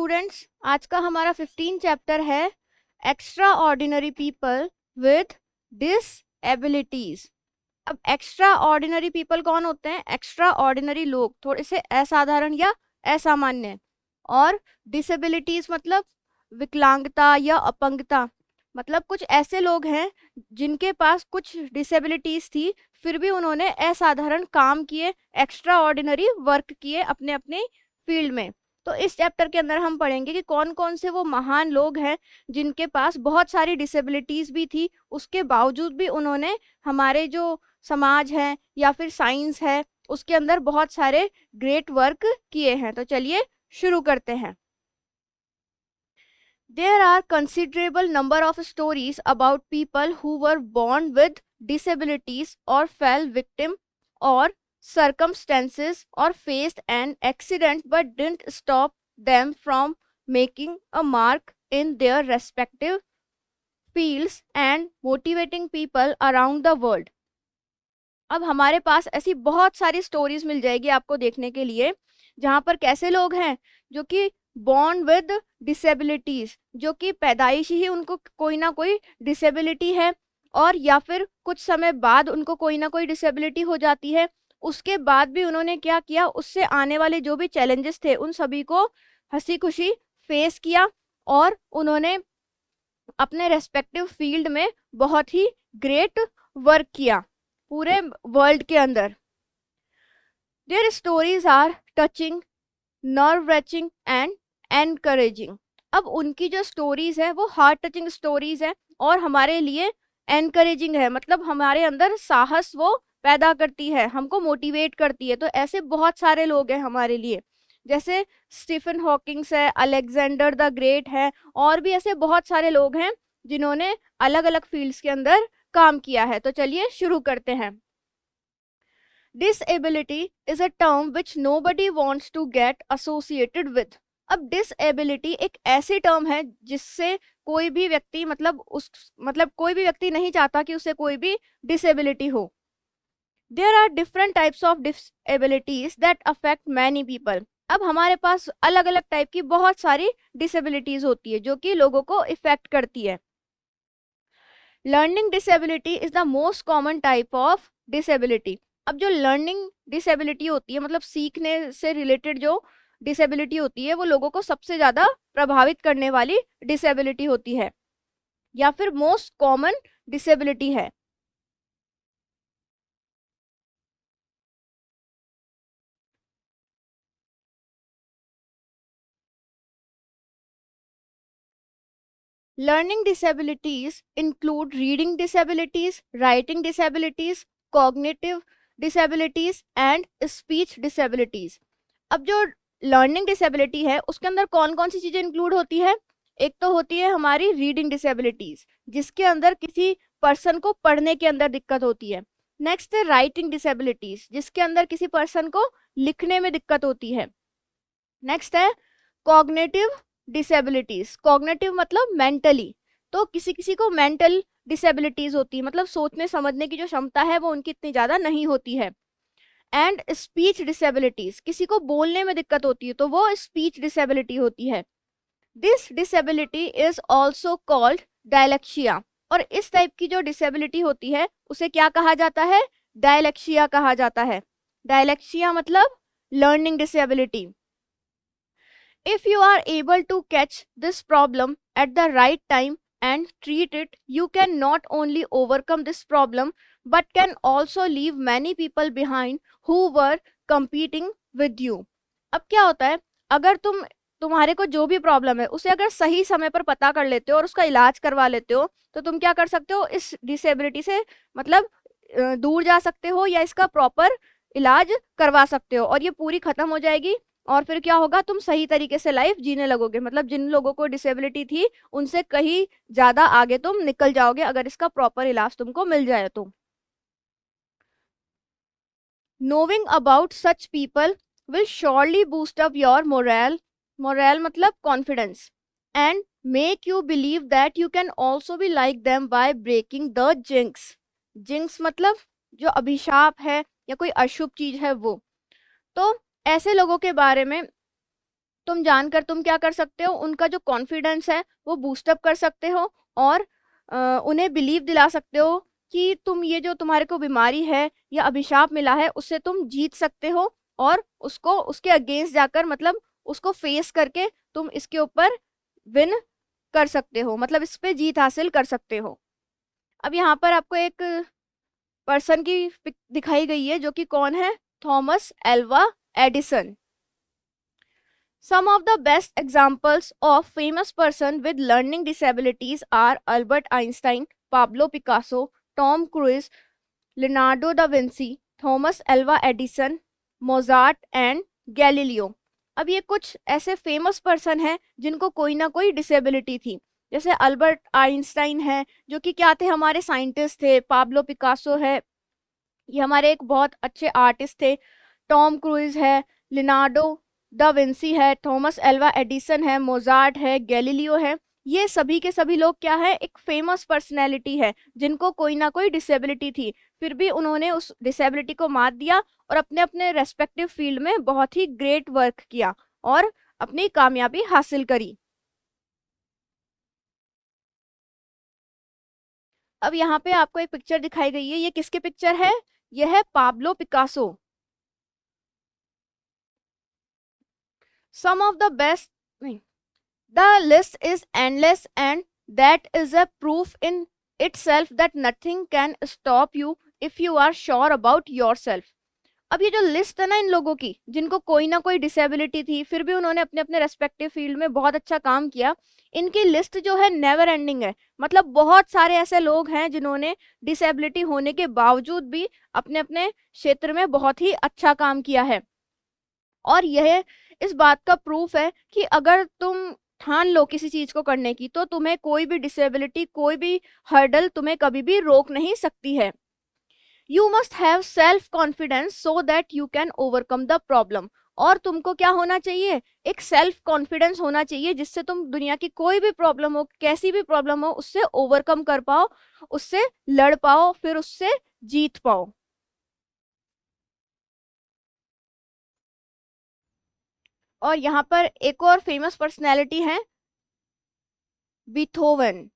Students, आज का हमारा 15 चैप्टर है एक्स्ट्रा ऑर्डिनरी पीपल विथ डिसएबिलिटीज। अब एक्स्ट्रा ऑर्डिनरी पीपल कौन होते हैं? एक्स्ट्रा ऑर्डिनरी लोग, थोड़े से असाधारण या असामान्य। और डिसेबिलिटीज मतलब विकलांगता या अपंगता, मतलब कुछ ऐसे लोग हैं जिनके पास कुछ डिसेबिलिटीज थी, फिर भी उन्होंने असाधारण काम किए, एक्स्ट्रा ऑर्डिनरी वर्क किए अपने अपने फील्ड में। तो इस चैप्टर के अंदर हम पढ़ेंगे कि कौन कौन से वो महान लोग हैं जिनके पास बहुत सारी डिसेबिलिटीज भी थी, उसके बावजूद भी उन्होंने हमारे जो समाज है या फिर साइंस है उसके अंदर बहुत सारे ग्रेट वर्क किए हैं। तो चलिए शुरू करते हैं। There are considerable number of stories about people who were born with disabilities or fell victim or circumstances or faced an accident but didn't stop them from making a mark in their respective fields and motivating people around the world. अब हमारे पास ऐसी बहुत सारी stories मिल जाएगी आपको देखने के लिए, जहाँ पर कैसे लोग हैं जो कि बॉर्न विद डिसेबिलिटीज, जो कि पैदाइशी ही उनको कोई ना कोई डिसेबिलिटी है, और या फिर कुछ समय बाद उनको कोई ना कोई डिसेबिलिटी हो जाती है। उसके बाद भी उन्होंने क्या किया, उससे आने वाले जो भी चैलेंजेस थे उन सभी को हंसी खुशी फेस किया, और उन्होंने अपने रेस्पेक्टिव फील्ड में बहुत ही ग्रेट वर्क किया पूरे वर्ल्ड के अंदर। Their stories are touching, nerve wracking and encouraging. अब उनकी जो स्टोरीज है वो हार्ट टचिंग स्टोरीज है और हमारे लिए एनकरेजिंग है, मतलब हमारे अंदर साहस वो पैदा करती है, हमको मोटिवेट करती है। तो ऐसे बहुत सारे लोग हैं हमारे लिए, जैसे स्टीफन हॉकिंग्स है, अलेक्जेंडर द ग्रेट है, और भी ऐसे बहुत सारे लोग हैं जिन्होंने अलग अलग फील्ड्स के अंदर काम किया है। तो चलिए शुरू करते हैं। Disability is a term which nobody wants to get associated with. अब disability एक ऐसी टर्म है जिससे कोई भी व्यक्ति मतलब कोई भी व्यक्ति नहीं चाहता कि उसे कोई भी disability हो। There are different types of disabilities that affect many people. अब हमारे पास अलग अलग टाइप की बहुत सारी disabilities होती है जो कि लोगों को इफेक्ट करती है। Learning disability is the most common type of disability. अब जो लर्निंग डिसेबिलिटी होती है, मतलब सीखने से रिलेटेड जो डिसेबिलिटी होती है, वो लोगों को सबसे ज़्यादा प्रभावित करने वाली डिसेबिलिटी होती है या फिर मोस्ट कॉमन डिसेबिलिटी है। Learning disabilities include reading disabilities, writing disabilities, cognitive disabilities and speech disabilities. अब जो लर्निंग डिसेबिलिटी है उसके अंदर कौन कौन सी चीजें इंक्लूड होती है? एक तो होती है हमारी रीडिंग डिसेबिलिटीज, जिसके अंदर किसी पर्सन को पढ़ने के अंदर दिक्कत होती है। नेक्स्ट है राइटिंग डिसेबिलिटीज, जिसके अंदर किसी पर्सन को लिखने में दिक्कत होती है। नेक्स्ट है कॉग्निटिव डिसेबिलिटीज, कॉग्निटिव मतलब मेंटली, तो किसी किसी को मेंटल डिसेबिलिटीज होती है, मतलब सोचने समझने की जो क्षमता है वो उनकी इतनी ज़्यादा नहीं होती है। एंड स्पीच डिसेबिलिटीज, किसी को बोलने में दिक्कत होती है तो वो स्पीच डिसेबिलिटी होती है। This disability is also called dyslexia, और इस टाइप की जो डिसेबिलिटी होती है उसे क्या कहा जाता है? डायलेक्शिया कहा जाता है। डायलेक्शिया मतलब learning disability. If you are able to catch this problem at the right time and treat it, you can not only overcome this problem but can also leave many people behind who were competing with you. अब क्या होता है, अगर तुम्हारे को जो भी problem है उसे अगर सही समय पर पता कर लेते हो और उसका इलाज करवा लेते हो तो तुम क्या कर सकते हो, इस डिसेबिलिटी से मतलब दूर जा सकते हो या इसका प्रॉपर इलाज करवा सकते हो और ये पूरी खत्म हो जाएगी। और फिर क्या होगा, तुम सही तरीके से लाइफ जीने लगोगे, मतलब जिन लोगों को डिसेबिलिटी थी उनसे कहीं ज्यादा आगे तुम निकल जाओगे अगर इसका प्रॉपर इलाज तुमको मिल जाए तो। Knowing about such people will surely boost up your morale, morale मतलब confidence, and make you believe that you can also be like them by breaking the jinx. Jinx मतलब जो अभिशाप है या कोई अशुभ चीज है वो। तो ऐसे लोगों के बारे में तुम जानकर तुम क्या कर सकते हो, उनका जो कॉन्फिडेंस है वो बूस्टअप कर सकते हो और उन्हें बिलीव दिला सकते हो कि तुम ये जो तुम्हारे को बीमारी है या अभिशाप मिला है उससे तुम जीत सकते हो और उसको उसके अगेंस्ट जाकर मतलब उसको फेस करके तुम इसके ऊपर विन कर सकते हो, मतलब इस पे जीत हासिल कर सकते हो। अब यहाँ पर आपको एक पर्सन की पिक दिखाई गई है जो कि कौन है, Thomas Alva Edison. Some of the best examples of famous person with learning disabilities are Albert Einstein, Pablo Picasso, Tom Cruise, Leonardo da Vinci, Thomas Alva Edison, Mozart and Galileo। अब ये कुछ ऐसे फेमस पर्सन हैं जिनको कोई ना कोई disability थी। जैसे अल्बर्ट आइंस्टाइन है जो कि क्या थे, हमारे साइंटिस्ट थे। पाब्लो पिकासो है, ये हमारे एक बहुत अच्छे आर्टिस्ट थे। टॉम क्रूइज है, लिनार्डो दा विंसी है, थॉमस एल्वा एडिसन है, मोजार्ट है, गैलीलियो है। ये सभी के सभी लोग क्या है, एक फेमस पर्सनैलिटी है जिनको कोई ना कोई डिसेबिलिटी थी, फिर भी उन्होंने उस डिसेबिलिटी को मात दिया और अपने अपने रेस्पेक्टिव फील्ड में बहुत ही ग्रेट वर्क किया और अपनी कामयाबी हासिल करी। अब यहाँ पे आपको एक पिक्चर दिखाई गई है, ये किसकी पिक्चर है, यह है Pablo Picasso. Some of the best, नहीं, the list is endless and that is a proof in itself that nothing can stop you if you are sure about yourself। अब ये जो लिस्ट है ना इन लोगों की जिनको कोई ना कोई डिसेबिलिटी थी फिर भी उन्होंने अपने अपने रेस्पेक्टिव फील्ड में बहुत अच्छा काम किया, इनकी लिस्ट जो है नेवर एंडिंग है। मतलब बहुत सारे ऐसे लोग हैं जिन्होंने डिसेबिलिटी होने के बावजूद भी अपने अपने क्षेत्र में बहुत ही अच्छा काम किया है। और यह इस बात का प्रूफ है कि अगर तुम ठान लो किसी चीज को करने की तो तुम्हें कोई भी डिसेबिलिटी, कोई भी हर्डल तुम्हें कभी भी रोक नहीं सकती है। You must have self confidence so that you can overcome the problem. और तुमको क्या होना चाहिए, एक सेल्फ कॉन्फिडेंस होना चाहिए जिससे तुम दुनिया की कोई भी प्रॉब्लम हो, कैसी भी प्रॉब्लम हो, उससे ओवरकम कर पाओ, उससे लड़ पाओ, फिर उससे जीत पाओ। और यहाँ पर एक और फेमस पर्सनैलिटी है, Beethoven.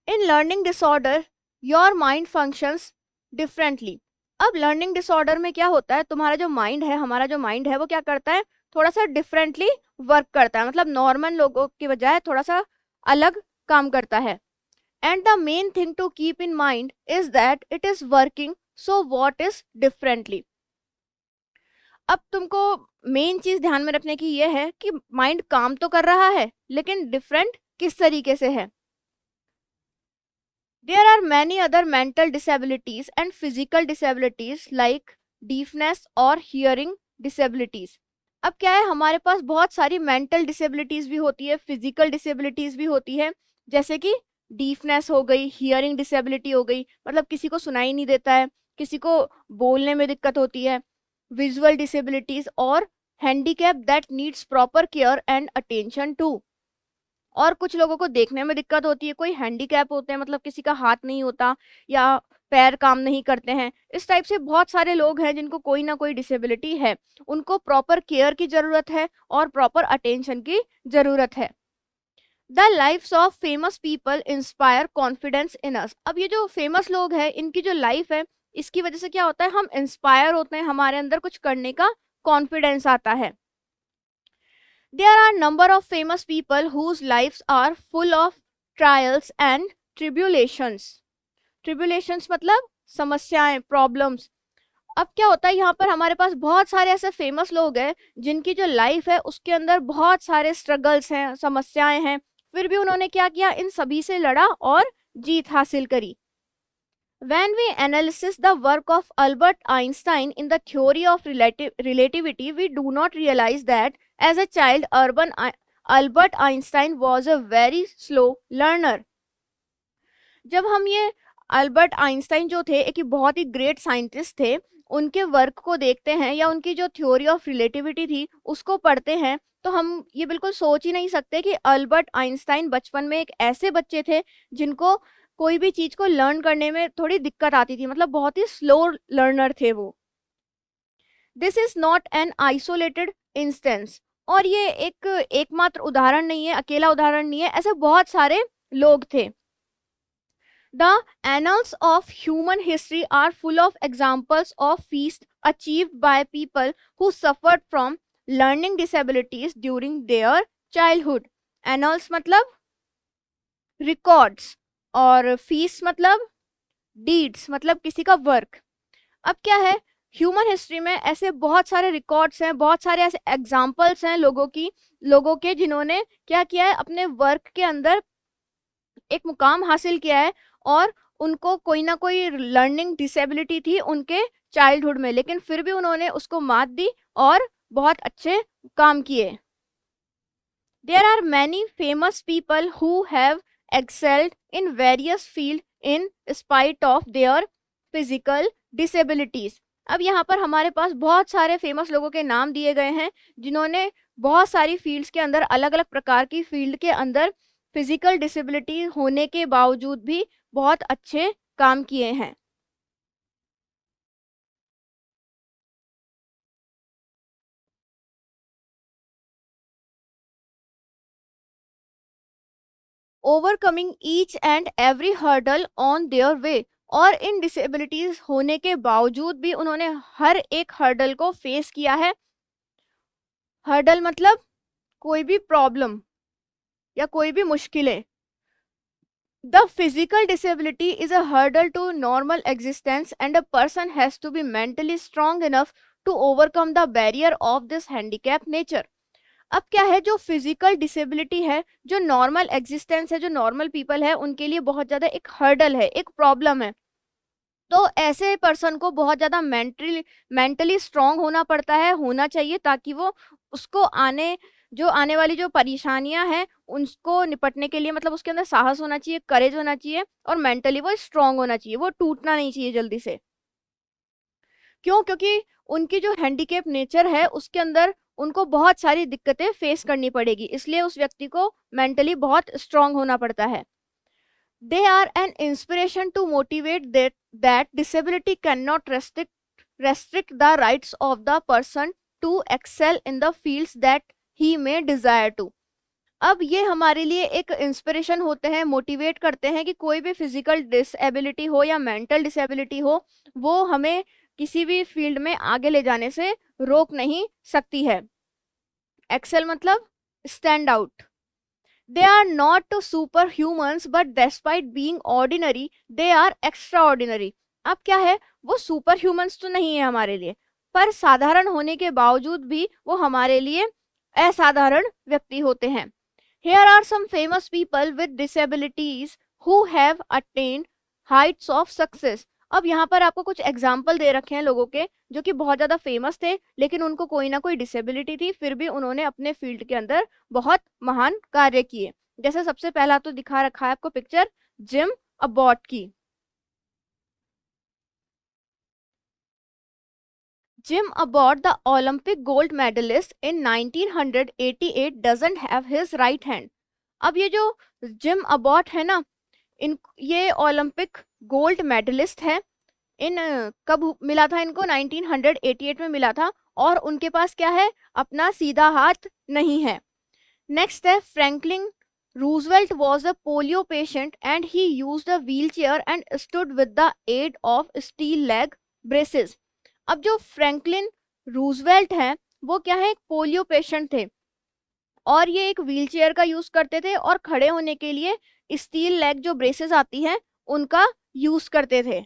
In learning disorder your mind functions differently. अब लर्निंग डिसऑर्डर में क्या होता है, तुम्हारा जो माइंड है, हमारा जो माइंड है वो क्या करता है, थोड़ा सा डिफरेंटली वर्क करता है, मतलब नॉर्मल लोगों की बजाय थोड़ा सा अलग काम करता है। And the main thing to keep in mind is that it is working, so what is differently. अब तुमको मेन चीज ध्यान में रखने की ये है कि माइंड काम तो कर रहा है लेकिन डिफरेंट किस तरीके से है। There are many other mental disabilities and physical disabilities like deafness और hearing disabilities। अब क्या है, हमारे पास बहुत सारी मेंटल डिसेबिलिटीज भी होती है, फिजिकल डिसेबिलिटीज भी होती है, जैसे कि डीफनेस हो गई, हियरिंग डिसेबिलिटी हो गई, मतलब किसी को सुनाई नहीं देता है, किसी को बोलने में दिक्कत होती है, विजुअल डिसेबिलिटीज और handicap that needs proper care and attention to. और कुछ लोगों को देखने में दिक्कत होती है, कोई हैंडीकैप होते हैं, मतलब किसी का हाथ नहीं होता या पैर काम नहीं करते हैं। इस टाइप से बहुत सारे लोग हैं जिनको कोई ना कोई डिसेबिलिटी है, उनको प्रॉपर केयर की जरूरत है और प्रॉपर अटेंशन की जरूरत है। The lifes of famous people inspire confidence in us. अब ये जो फेमस लोग हैं इनकी जो लाइफ है इसकी वजह से क्या होता है, हम इंस्पायर होते हैं, हमारे अंदर कुछ करने का कॉन्फिडेंस आता है। There are number of famous people whose lives are full of trials and tribulations। Tribulations मतलब समस्याएं, प्रॉब्लम्स। अब क्या होता है, यहाँ पर हमारे पास बहुत सारे ऐसे फेमस लोग हैं जिनकी जो लाइफ है उसके अंदर बहुत सारे स्ट्रगल्स हैं, समस्याएं हैं, फिर भी उन्होंने क्या किया, इन सभी से लड़ा और जीत हासिल करी। When we analyze the work of Albert Einstein in the theory of relativity, we do not realize that as a child, Albert Einstein was a very slow learner। जब हम ये अल्बर्ट आइंस्टाइन जो थे, एक बहुत ही ग्रेट साइंटिस्ट थे, उनके work को देखते हैं या उनकी जो थ्योरी ऑफ रिलेटिविटी थी उसको पढ़ते हैं तो हम ये बिल्कुल सोच ही नहीं सकते कि अल्बर्ट आइंस्टाइन बचपन में एक ऐसे बच्चे थे जिनको कोई भी चीज को लर्न करने में थोड़ी दिक्कत आती थी, मतलब बहुत ही स्लो लर्नर थे वो। This is not an isolated instance. और ये एक एकमात्र उदाहरण नहीं है, अकेला उदाहरण नहीं है, ऐसे बहुत सारे लोग थे। The annals of human history are full of examples of feats achieved by people who suffered from learning disabilities during their childhood. Annals मतलब रिकॉर्ड्स, और फीस मतलब डीड्स, मतलब किसी का वर्क। अब क्या है, ह्यूमन हिस्ट्री में ऐसे बहुत सारे रिकॉर्ड्स हैं, बहुत सारे ऐसे एग्जाम्पल्स हैं लोगों के जिन्होंने क्या किया है, अपने वर्क के अंदर एक मुकाम हासिल किया है, और उनको कोई ना कोई लर्निंग डिसेबिलिटी थी उनके चाइल्डहुड में, लेकिन फिर भी उन्होंने उसको मात दी और बहुत अच्छे काम किए। There are many famous people who have excelled in various fields in spite of their physical disabilities. अब यहाँ पर हमारे पास बहुत सारे फेमस लोगों के नाम दिए गए हैं जिन्होंने बहुत सारी फील्ड्स के अंदर, अलग अलग प्रकार की फील्ड के अंदर फिजिकल डिसेबिलिटी होने के बावजूद भी बहुत अच्छे काम किए हैं। Overcoming each and every hurdle on their way, और इन डिसेबिलिटीज होने के बावजूद भी उन्होंने हर एक हर्डल को फेस किया है। हर्डल मतलब कोई भी प्रॉब्लम या कोई भी मुश्किलें। The physical disability is a hurdle to normal existence and a person has to be mentally strong enough to overcome the barrier of this handicap nature. अब क्या है, जो फिजिकल डिसेबिलिटी है, जो नॉर्मल एग्जिस्टेंस है, जो नॉर्मल पीपल है, उनके लिए बहुत ज़्यादा एक हर्डल है, एक प्रॉब्लम है। तो ऐसे पर्सन को बहुत ज़्यादा मेंटली स्ट्रांग होना पड़ता है, होना चाहिए, ताकि वो उसको आने वाली जो परेशानियां हैं उनको निपटने के लिए, मतलब उसके अंदर साहस होना चाहिए, करेज होना चाहिए, और मेंटली वो स्ट्रांग होना चाहिए, वो टूटना नहीं चाहिए जल्दी से। क्यों? क्योंकि उनकी जो हैंडीकेप नेचर है उसके अंदर उनको बहुत सारी दिक्कतें फेस करनी पड़ेगी, इसलिए उस व्यक्ति को मेंटली बहुत स्ट्रांग होना पड़ता है। They are an inspiration to motivate that disability can not restrict the rights of the person to excel in the fields that he may desire to. अब ये हमारे लिए एक इंस्पिरेशन होते हैं, मोटिवेट करते हैं कि कोई भी फिजिकल डिसेबिलिटी हो या मेंटल डिसेबिलिटी हो, वो हमें किसी भी फील्ड में आगे ले जाने से रोक नहीं सकती है। एक्सेल मतलब stand out. They are not super humans but despite being ordinary they are extraordinary. अब क्या है, वो सुपर ह्यूमंस तो नहीं है हमारे लिए, पर साधारण होने के बावजूद भी वो हमारे लिए असाधारण व्यक्ति होते हैं। Here are some famous people with disabilities who have attained heights of success. अब यहाँ पर आपको कुछ एग्जाम्पल दे रखे हैं लोगों के जो कि बहुत ज़्यादा फेमस थे, लेकिन उनको कोई ना कोई डिसेबिलिटी थी, फिर भी उन्होंने अपने फील्ड के अंदर बहुत महान कार्य किए। जैसे सबसे पहला तो दिखा रखा है आपको पिक्चर जिम अबॉट की। Jim Abbott, the Olympic gold medalist in 1988, doesn't have his right hand. अब ये जो जिम अबॉट है ना, ये ओलंपिक गोल्ड मेडलिस्ट है। कब मिला था इनको? 1988 में मिला था, और उनके पास क्या है, अपना सीधा हाथ नहीं है। नेक्स्ट है Franklin Roosevelt was a polio patient and he used a wheelchair and stood with the aid of steel leg braces. अब जो फ्रैंकलिन रूजवेल्ट हैं वो क्या है, एक पोलियो पेशेंट थे, और ये एक व्हीलचेयर का यूज करते थे, और खड़े होने के लिए स्टील लेग जो ब्रेसेस आती हैं उनका यूज करते थे।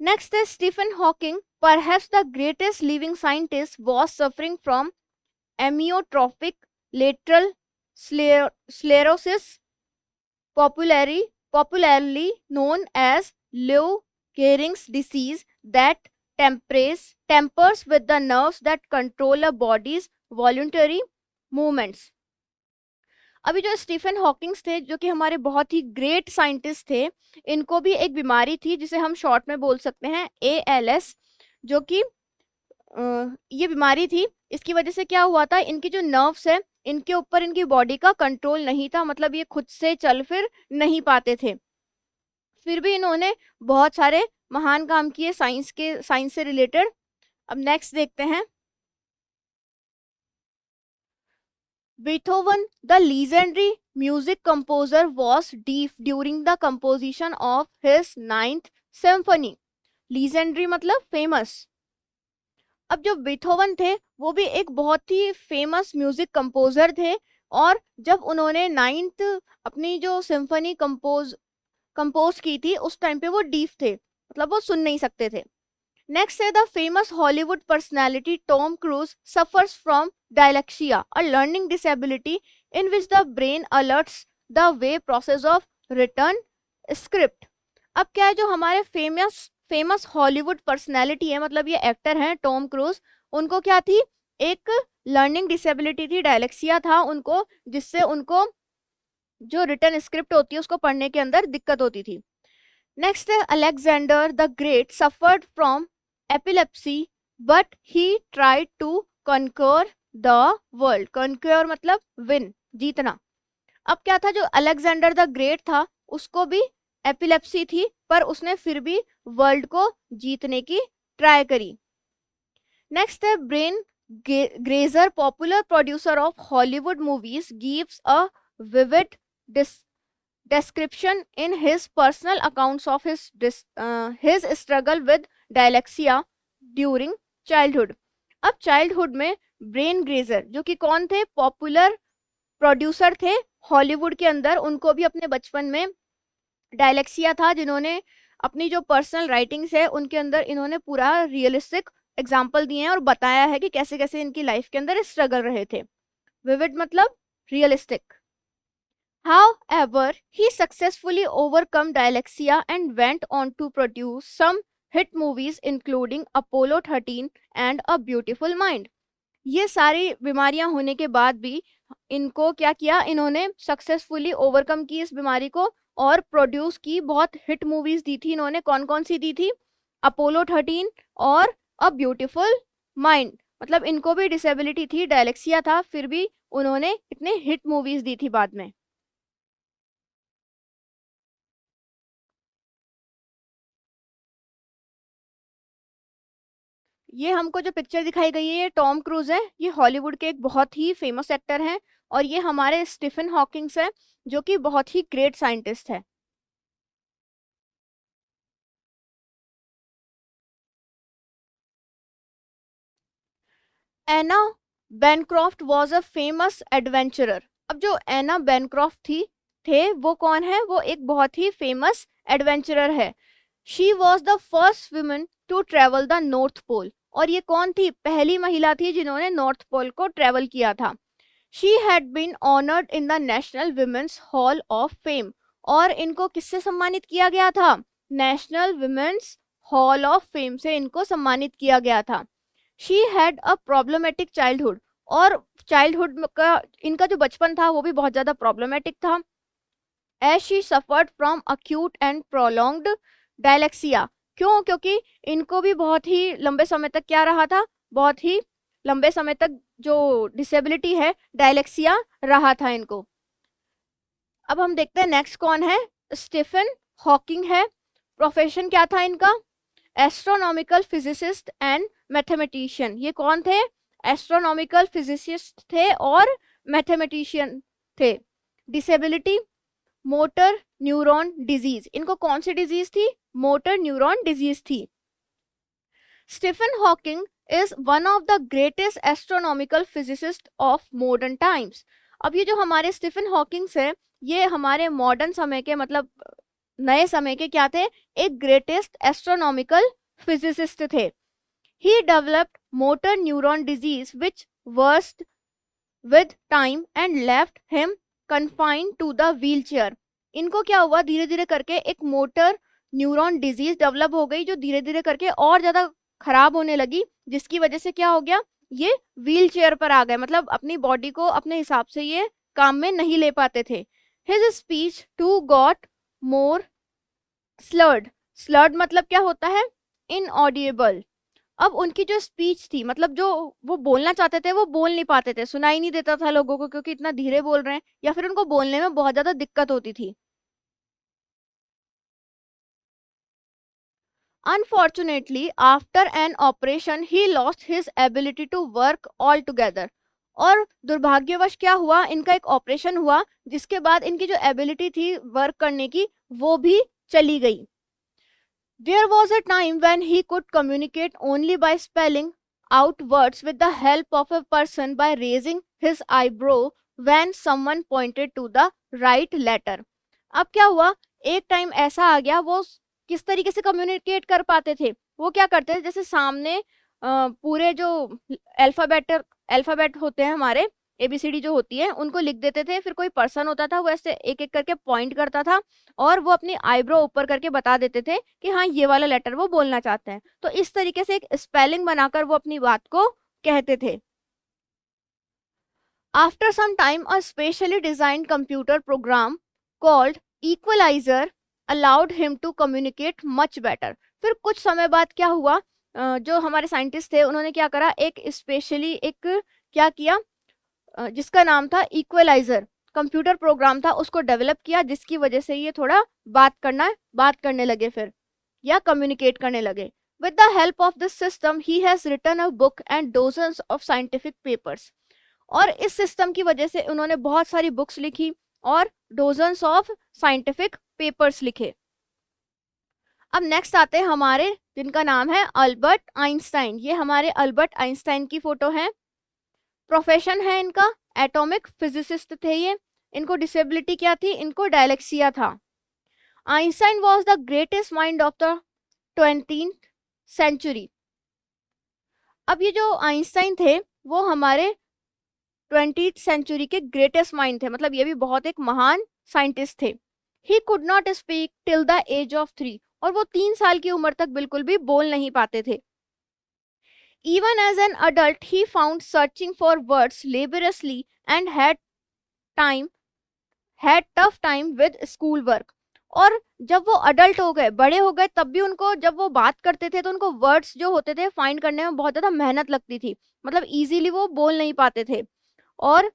नेक्स्ट है Stephen Hawking, perhaps the greatest living scientist, was suffering from amyotrophic lateral sclerosis, popularly known as Lou Gehrig's disease, that tempers with the nerves that control a body's voluntary movements. अभी जो Stephen Hawkings थे, जो कि हमारे बहुत ही great scientist थे, इनको भी एक बीमारी थी जिसे हम शॉर्ट में बोल सकते हैं ALS, जो कि ये बीमारी थी। इसकी वजह से क्या हुआ था, इनकी जो नर्व्स है इनके ऊपर इनकी बॉडी का कंट्रोल नहीं था, मतलब ये खुद से चल फिर नहीं पाते थे। फिर भी इन्होंने बहुत सारे महान काम किए साइंस से रिलेटेड। अब नेक्स्ट देखते हैं Beethoven, the legendary music composer, was deaf during the composition of his ninth symphony. Legendary मतलब famous. अब जो बीथोवन थे वो भी एक बहुत ही फेमस म्यूजिक कंपोजर थे, और जब उन्होंने नाइन्थ अपनी जो सिम्फनी कंपोज की थी उस टाइम पे वो डीफ थे, मतलब वो सुन नहीं सकते थे. नेक्स्ट है the famous Hollywood personality Tom cruise suffers from dyslexia, a learning disability in which the brain alerts the way process of return script. अब क्या है, जो हमारे फेमस फेमस हॉलीवुड पर्सनैलिटी है, मतलब ये एक्टर हैं टॉम क्रूज, उनको क्या थी, एक लर्निंग डिसेबिलिटी थी, डायलेक्सिया था उनको, जिससे उनको जो रिटर्न स्क्रिप्ट होती है उसको पढ़ने के अंदर दिक्कत होती थी. नेक्स्ट है Alexander the great suffered from epilepsy but he tried to conquer the world. Conquer मतलब विन, जीतना. अब क्या था, जो अलेक्जेंडर द ग्रेट था उसको भी एपिलेप्सी थी, पर उसने फिर भी वर्ल्ड को जीतने की ट्राई करी. नेक्स्ट है brain grazer, popular producer of Hollywood movies, gives a vivid description in his personal accounts of his struggle with dyslexia during childhood. अब चाइल्डहुड में ब्रेन ग्रेजर, जो कि कौन थे, पॉपुलर प्रोड्यूसर थे हॉलीवुड के अंदर, उनको भी अपने बचपन में डायलेक्सिया था, जिन्होंने अपनी जो पर्सनल राइटिंग्स है उनके अंदर इन्होंने पूरा रियलिस्टिक एग्जाम्पल दिए हैं और बताया है कि कैसे कैसे इनकी लाइफ के अंदर स्ट्रगल रहे थे. विविड मतलब realistic. However, he successfully overcome dyslexia and went on to produce some hit movies including Apollo 13 and A Beautiful Mind. ये सारी बीमारियां होने के बाद भी इनको क्या किया, इन्होंने सक्सेसफुली ओवरकम की इस बीमारी को और प्रोड्यूस की, बहुत हिट मूवीज दी थी इन्होंने. कौन कौन सी दी थी, अपोलो 13 और अ ब्यूटीफुल माइंड. मतलब इनको भी डिसेबिलिटी थी, डायलेक्सिया था, फिर भी उन्होंने इतने हिट मूवीज दी थी बाद में. ये हमको जो पिक्चर दिखाई गई है ये टॉम क्रूज है, ये हॉलीवुड के एक बहुत ही फेमस एक्टर हैं, और ये हमारे स्टीफन हॉकिंग्स है जो कि बहुत ही ग्रेट साइंटिस्ट है. Anna Bancroft was a famous adventurer. अब जो एना बैनक्रॉफ्ट थे वो कौन है, वो एक बहुत ही फेमस एडवेंचरर है. She was the first woman to travel the North Pole, और ये कौन थी, पहली महिला थी जिन्होंने नॉर्थ पोल को ट्रेवल किया था. She had been honoured in the National Women's Hall of Fame, और इनको किससे सम्मानित किया गया था, National Women's Hall of Fame से इनको सम्मानित किया गया था. She had a problematic childhood, और चाइल्डहुड का इनका जो बचपन था वो भी बहुत ज़्यादा प्रॉब्लमेटिक था. As she suffered from acute and prolonged dyslexia. क्यों, क्योंकि इनको भी बहुत ही लंबे समय तक क्या रहा था, बहुत ही लंबे समय तक जो डिसेबिलिटी है डायलेक्सिया रहा था इनको. अब हम देखते हैं नेक्स्ट कौन है, स्टीफन हॉकिंग है. प्रोफेशन क्या था इनका, एस्ट्रोनॉमिकल फिजिसिस्ट एंड मैथमेटिशियन. ये कौन थे, एस्ट्रोनॉमिकल फिजिसिस्ट थे और मैथमेटिशियन थे. डिसेबिलिटी मोटर न्यूरॉन डिजीज, इनको कौन सी डिजीज थी, मोटर न्यूरॉन डिजीज थी. Stephen Hawking is one of the greatest astronomical physicist of modern times. अब ये जो हमारे स्टीफन हॉकिंग्स है ये हमारे मॉडर्न समय के, मतलब नए समय के क्या थे, एक ग्रेटेस्ट एस्ट्रोनॉमिकल फिजिसिस्ट थे. He developed motor neuron disease which worst with time and left him confined to the wheelchair. इनको क्या हुआ, धीरे धीरे करके एक मोटर न्यूरॉन डिजीज डेवलप हो गई जो धीरे धीरे करके और ज़्यादा खराब होने लगी, जिसकी वजह से क्या हो गया, ये व्हील चेयर पर आ गए, मतलब अपनी बॉडी को अपने हिसाब से ये काम में नहीं ले पाते थे. His speech too got more slurred. Slurred मतलब क्या होता है, इनऑडिएबल. अब उनकी जो स्पीच थी, मतलब जो वो बोलना चाहते थे वो बोल नहीं पाते थे, सुनाई नहीं देता था लोगों को क्योंकि इतना धीरे बोल रहे हैं, या फिर उनको बोलने में बहुत ज़्यादा दिक्कत होती थी. Unfortunately, after an operation, he lost his ability to work altogether. और दुर्भाग्यवश क्या हुआ, इनका एक ऑपरेशन हुआ जिसके बाद इनकी जो एबिलिटी थी वर्क करने की वो भी चली गई। There was a time when he could communicate only by spelling out words with the help of a person by raising his eyebrow when someone pointed to the right letter. अब क्या हुआ, एक टाइम ऐसा आ गया, वो किस तरीके से कम्युनिकेट कर पाते थे, वो क्या करते थे, जैसे सामने पूरे जो अल्फाबेट होते हैं हमारे, ABCD जो होती है उनको लिख देते थे, फिर कोई पर्सन होता था वो ऐसे एक एक करके पॉइंट करता था और वो अपनी आईब्रो ऊपर करके बता देते थे कि हाँ ये वाला लेटर वो बोलना चाहते हैं। तो इस तरीके से एक स्पेलिंग बनाकर वो अपनी बात को कहते थे। After some time a specially designed computer program called Equalizer allowed him to communicate much better. फिर कुछ समय बाद क्या हुआ, जो हमारे साइंटिस्ट थे उन्होंने क्या करा, एक स्पेशली एक क्या किया, जिसका नाम था इक्वलाइजर कंप्यूटर प्रोग्राम था, उसको डेवलप किया, जिसकी वजह से ये थोड़ा बात करने लगे फिर, या कम्युनिकेट करने लगे। With the help of this system he has written a book and dozens of scientific papers. और इस सिस्टम की वजह से उन्होंने बहुत सारी बुक्स लिखी और डोजन्स ऑफ साइंटिफिक पेपर्स लिखे। अब नेक्स्ट आते हैं हमारे, जिनका नाम है अल्बर्ट आइंस्टाइन। ये हमारे अल्बर्ट आइंस्टाइन की फोटो है। प्रोफेशन है इनका एटॉमिक फिजिसिस्ट थे ये। इनको डिसेबिलिटी क्या थी, इनको डायलेक्सिया था। Einstein was the greatest mind of the 20th century. अब ये जो आइंस्टाइन थे वो हमारे 20th सेंचुरी के ग्रेटेस्ट माइंड थे, मतलब ये भी बहुत एक महान साइंटिस्ट थे। He could not speak till the age of 3, और वो 3 साल की उम्र तक बिल्कुल भी बोल नहीं पाते थे। Even as an adult, he found searching for words laboriously and had tough time with school work. और जब वो अडल्ट हो गए, बड़े हो गए, तब भी उनको, जब वो बात करते थे तो उनको वर्ड्स जो होते थे फाइंड करने में बहुत ज़्यादा मेहनत लगती थी, मतलब इजीली वो बोल नहीं पाते थे। और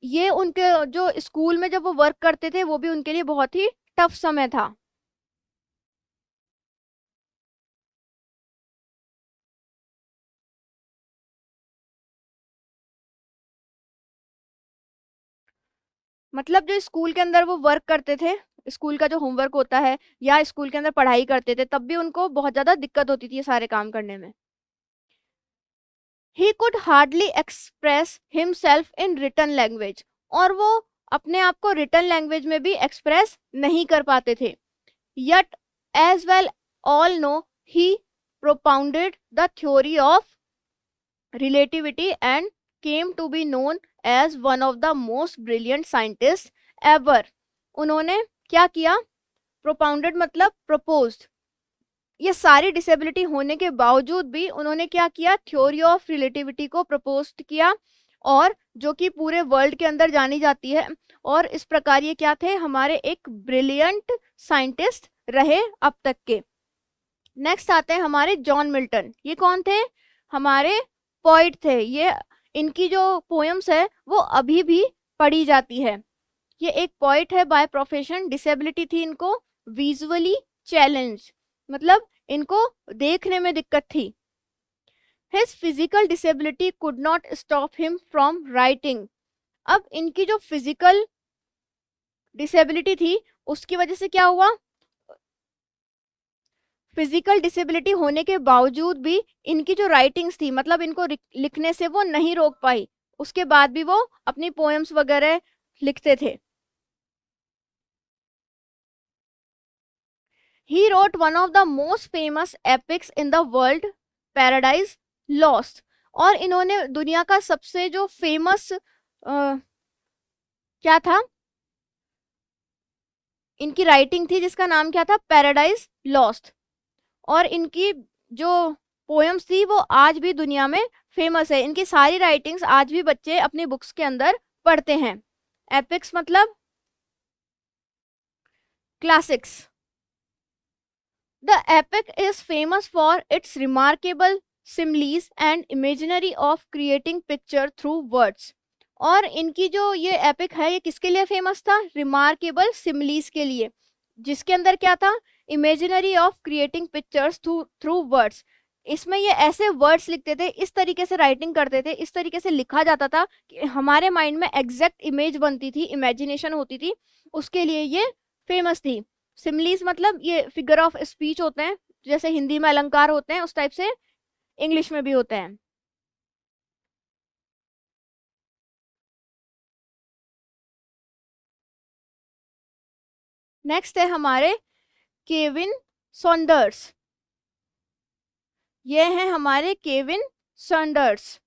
ये उनके जो स्कूल में जब वो वर्क करते थे वो भी उनके लिए बहुत ही टफ समय था। मतलब जो स्कूल के अंदर वो वर्क करते थे, स्कूल का जो होमवर्क होता है या स्कूल के अंदर पढ़ाई करते थे, तब भी उनको बहुत ज़्यादा दिक्कत होती थी ये सारे काम करने में। He could hardly express himself in written language, और वो अपने आप को रिटन लैंग्वेज में भी एक्सप्रेस नहीं कर पाते थे। Yet as well all know he propounded the theory of relativity and came to be known as one of the most brilliant scientists ever। उन्होंने क्या किया, प्रोपाउंडेड मतलब प्रपोज्ड, ये सारी डिसेबिलिटी होने के बावजूद भी उन्होंने क्या किया, थ्योरी ऑफ रिलेटिविटी को प्रपोज किया, और जो कि पूरे वर्ल्ड के अंदर जानी जाती है। और इस प्रकार ये क्या थे, हमारे एक ब्रिलियंट साइंटिस्ट रहे अब तक के। नेक्स्ट आते हैं हमारे जॉन मिल्टन। ये कौन थे, हमारे पोइट थे। ये इनकी जो पोएम्स है वो अभी भी पढ़ी जाती है। ये एक पोइट है बाय प्रोफेशन। डिसेबिलिटी थी इनको विजुअली चैलेंज, मतलब इनको देखने में दिक्कत थी। His physical disability could not stop him from writing. अब इनकी जो फिजिकल डिसेबिलिटी थी उसकी वजह से क्या हुआ, फिजिकल डिसेबिलिटी होने के बावजूद भी इनकी जो राइटिंग्स थी, मतलब इनको लिखने से वो नहीं रोक पाई, उसके बाद भी वो अपनी पोएम्स वगैरह लिखते थे। He wrote one of the most famous epics in the world, Paradise Lost। और इन्होंने दुनिया का सबसे जो फेमस क्या था, इनकी राइटिंग थी जिसका नाम क्या था, पैराडाइज लॉस्ट। और इनकी जो पोएम्स थी वो आज भी दुनिया में फेमस है। इनकी सारी राइटिंग्स आज भी बच्चे अपनी बुक्स के अंदर पढ़ते हैं। एपिक्स मतलब classics. The epic is famous for its remarkable similes and imaginary of creating picture through words। और इनकी जो ये एपिक है ये किसके लिए फेमस था, रिमार्केबल सिमिलीज के लिए, जिसके अंदर क्या था, imaginary of creating pictures through words. इसमें ये ऐसे वर्ड्स लिखते थे, इस तरीके से राइटिंग करते थे, इस तरीके से लिखा जाता था कि हमारे माइंड में एग्जैक्ट इमेज बनती थी, इमेजिनेशन होती थी, उसके लिए ये फेमस थी। सिमिलीज मतलब ये फिगर ऑफ स्पीच होते हैं, जैसे हिंदी में अलंकार होते हैं उस टाइप से इंग्लिश में भी होते हैं। नेक्स्ट है हमारे केविन सॉन्डर्स। ये हैं हमारे केविन सॉन्डर्स।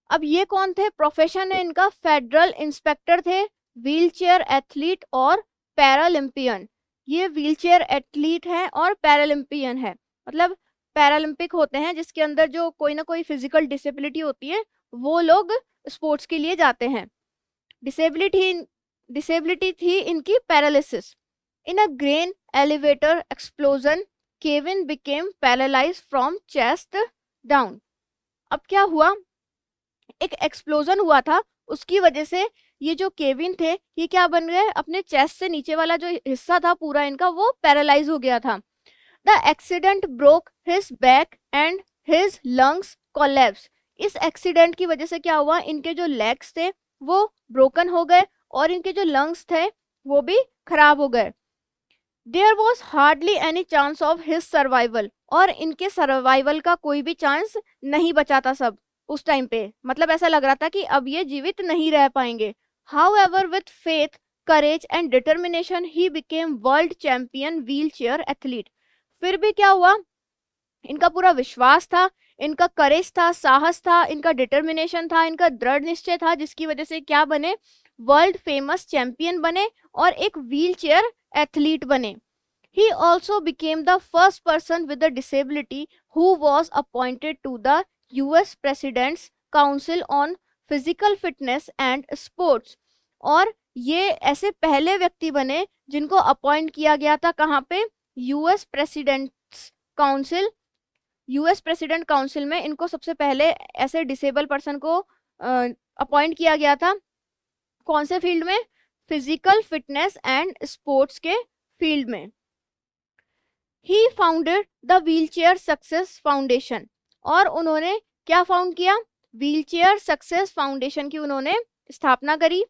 अब ये कौन थे? प्रोफेशन है इनका फेडरल इंस्पेक्टर थे, व्हीलचेयर एथलीट और पैरालंपियन। ये व्हीलचेयर एथलीट हैं और पैरालंपियन है, मतलब पैरालंपिक होते हैं जिसके अंदर जो कोई ना कोई फिजिकल डिसेबिलिटी होती है, वो लोग स्पोर्ट्स के लिए जाते हैं। डिसेबिलिटी थी इनकी paralysis. In a grain elevator explosion Kevin became paralyse from chest down. अब क्या हुआ, एक एक्सप्लोजन हुआ था, उसकी वजह से ये जो केविन थे ये क्या बन गए, अपने चेस्ट से नीचे वाला जो हिस्सा था पूरा इनका वो पैरालाइज हो गया था। The accident broke his back and his lungs collapse. इस एक्सीडेंट की वजह से क्या हुआ, इनके जो लेग्स थे वो ब्रोकन हो गए और इनके जो लंग्स थे वो भी खराब हो गए। There was hardly any chance of his survival. और इनके सर्वाइवल का कोई भी चांस नहीं बचा था सब उस टाइम पे, मतलब ऐसा लग रहा था कि अब ये जीवित नहीं रह पाएंगे। How ever with faith courage and determination he became world champion wheel chair athlete. फिर भी क्या हुआ, इनका पूरा विश्वास था, इनका करेज था, साहस था, इनका डिटर्मिनेशन था, इनका दृढ़ निश्चय था, जिसकी वजह से क्या बने, वर्ल्ड फेमस चैंपियन बने और एक व्हील चेयर एथलीट बने। He also became the first person with a disability who was appointed to the US President's Council on Physical Fitness and Sports। और ये ऐसे पहले व्यक्ति बने जिनको अपॉइंट किया गया था कहाँ पे, US presidents council. US president council में इनको सबसे पहले ऐसे डिसेबल पर्सन को अपॉइंट किया गया था। कौन से फील्ड में, फिजिकल फिटनेस एंड स्पोर्ट्स के फील्ड में। He founded the wheelchair success foundation. और उन्होंने क्या फाउंड किया, व्हीलचेयर सक्सेस फाउंडेशन की उन्होंने स्थापना करी।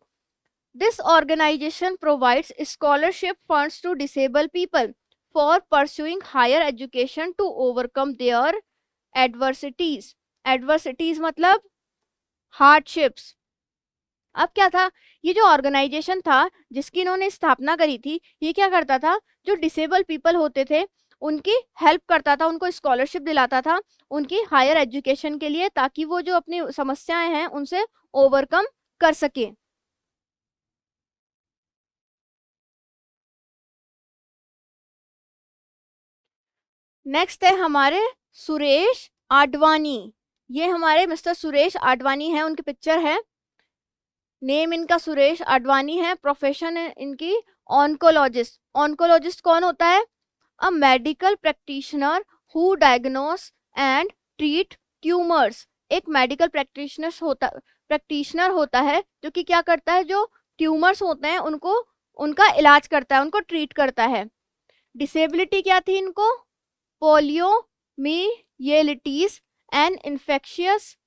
This organization provides scholarship funds to disable people for pursuing higher education to overcome their adversities. Adversities मतलब हार्डशिप्स। अब क्या था, ये जो ऑर्गेनाइजेशन था जिसकी इन्होंने स्थापना करी थी, ये क्या करता था, जो डिसेबल पीपल होते थे उनकी हेल्प करता था, उनको स्कॉलरशिप दिलाता था उनकी हायर एजुकेशन के लिए, ताकि वो जो अपनी समस्याएं हैं उनसे ओवरकम कर सके। नेक्स्ट है हमारे सुरेश आडवाणी। ये हमारे मिस्टर सुरेश आडवाणी हैं, उनकी पिक्चर है। नेम इनका सुरेश आडवाणी है, प्रोफेशन है इनकी ऑन्कोलॉजिस्ट। ऑन्कोलॉजिस्ट कौन होता है, a medical practitioner who diagnose and treat tumours. एक मेडिकल प्रैक्टिशनर होता है जो कि क्या करता है, जो ट्यूमर्स होते हैं उनको उनका इलाज करता है, उनको ट्रीट करता है। डिसेबिलिटी क्या थी इनको, poliomyelitis, an infectious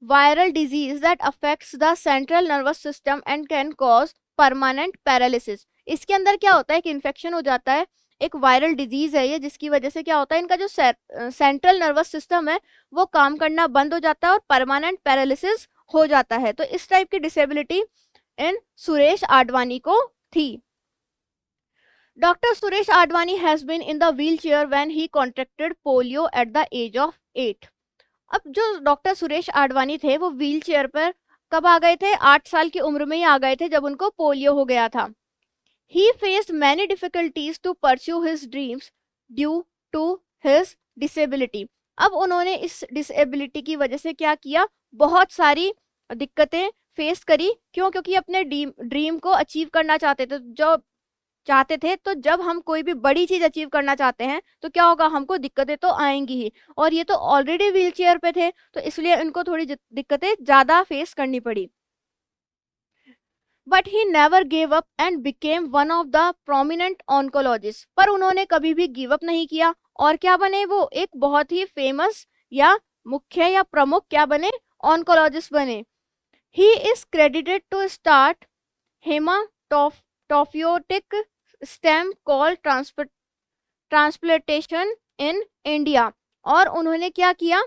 viral disease that affects the central nervous system and can cause permanent paralysis। इसके अंदर क्या होता है, एक इन्फेक्शन हो जाता है, एक वायरल डिजीज है ये, जिसकी वजह से क्या होता है, इनका जो सेंट्रल नर्वस सिस्टम है वो काम करना बंद हो जाता है और परमानेंट पैरालिसिस हो जाता है। तो इस टाइप की डिसेबिलिटी इन सुरेश आडवाणी को थी। Dr. Suresh Advani has been in the wheelchair when he contracted polio at the age of 8। अब जो डॉक्टर सुरेश आडवाणी थे वो व्हील चेयर पर कब आ गए थे, 8 साल की उम्र में ही आ गए थे जब उनको पोलियो हो गया था। He faced many difficulties to pursue his dreams due to his disability। अब उन्होंने इस डिसेबिलिटी की वजह से क्या किया, बहुत सारी दिक्कतें फेस करी। क्यों, क्योंकि अपने ड्रीम को अचीव करना चाहते थे, जो चाहते थे। तो जब हम कोई भी बड़ी चीज अचीव करना चाहते हैं तो क्या होगा, हमको दिक्कतें तो आएंगी ही, और ये तो ऑलरेडी व्हील चेयर पे थे तो इसलिए इनको थोड़ी दिक्कतें ज्यादा फेस करनी पड़ी। But he never give up and became one of the prominent oncologist. पर उन्होंने कभी भी गिव अप नहीं किया और क्या बने, वो एक बहुत ही फेमस या मुख्य या प्रमुख क्या बने, ऑन्कोलॉजिस्ट बने। He is credited to start hematopoietic stem cell transplantation in India. और उन्होंने क्या किया,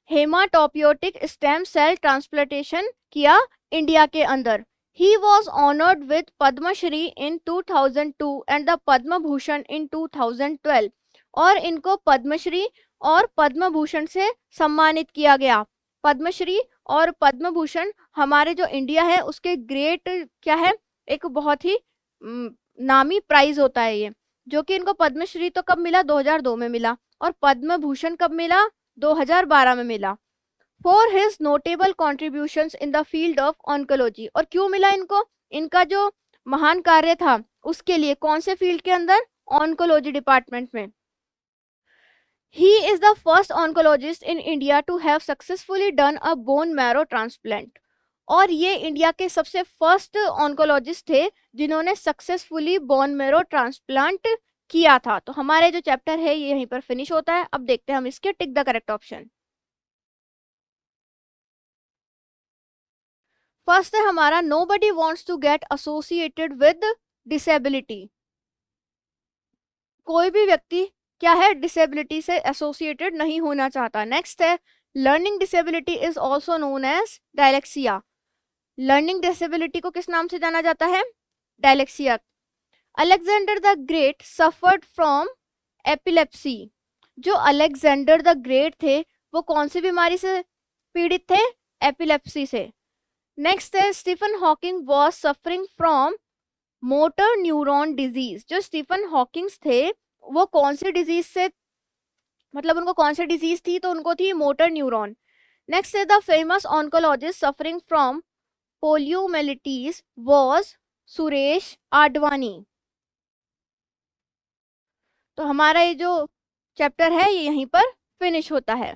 हेमाटोपियोटिक स्टेम सेल ट्रांसप्लांटेशन किया इंडिया के अंदर। He was honoured with Padma Shri in 2002 and the Padma Bhushan in 2012। और इनको पद्मश्री और पद्म भूषण से सम्मानित किया गया। पद्मश्री और पद्म भूषण हमारे जो इंडिया है उसके ग्रेट क्या है, एक बहुत ही नामी प्राइज होता है ये, जो कि इनको पद्मश्री तो कब मिला, 2002 में मिला, और पद्म भूषण कब मिला, 2012 में मिला। For his notable contributions in the field of oncology. और क्यों मिला इनको, इनका जो महान कार्य था उसके लिए, कौन से फील्ड के अंदर, ऑन्कोलॉजी डिपार्टमेंट में। He is the first oncologist in India to have successfully done a bone marrow transplant। और ये इंडिया के सबसे फर्स्ट ऑन्कोलॉजिस्ट थे जिन्होंने सक्सेसफुली बोन मैरो ट्रांसप्लांट किया था। तो हमारे जो चैप्टर है ये यहीं पर फिनिश होता है। अब देखते हैं हम इसके tick the correct option. First है हमारा, nobody wants to get associated with disability. कोई भी व्यक्ति क्या है, डिसेबिलिटी से एसोसिएटेड नहीं होना चाहता। नेक्स्ट है, learning disability is also known as dyslexia. Learning disability को किस नाम से जाना जाता है, dyslexia. Alexander the great suffered from epilepsy. जो अलेक्जेंडर द ग्रेट थे वो कौन सी बीमारी से पीड़ित थे, एपिलेप्सी से। नेक्स्ट है, Stephen Hawking was suffering from motor neuron disease. जो स्टीफन हॉकिंग्स थे वो कौन सी डिजीज से, मतलब उनको कौन सी डिजीज थी, तो उनको थी मोटर न्यूरॉन। नेक्स्ट है, the famous oncologist suffering from poliomyelitis was Suresh Advani. तो हमारा ये जो चैप्टर है ये यहीं पर फिनिश होता है।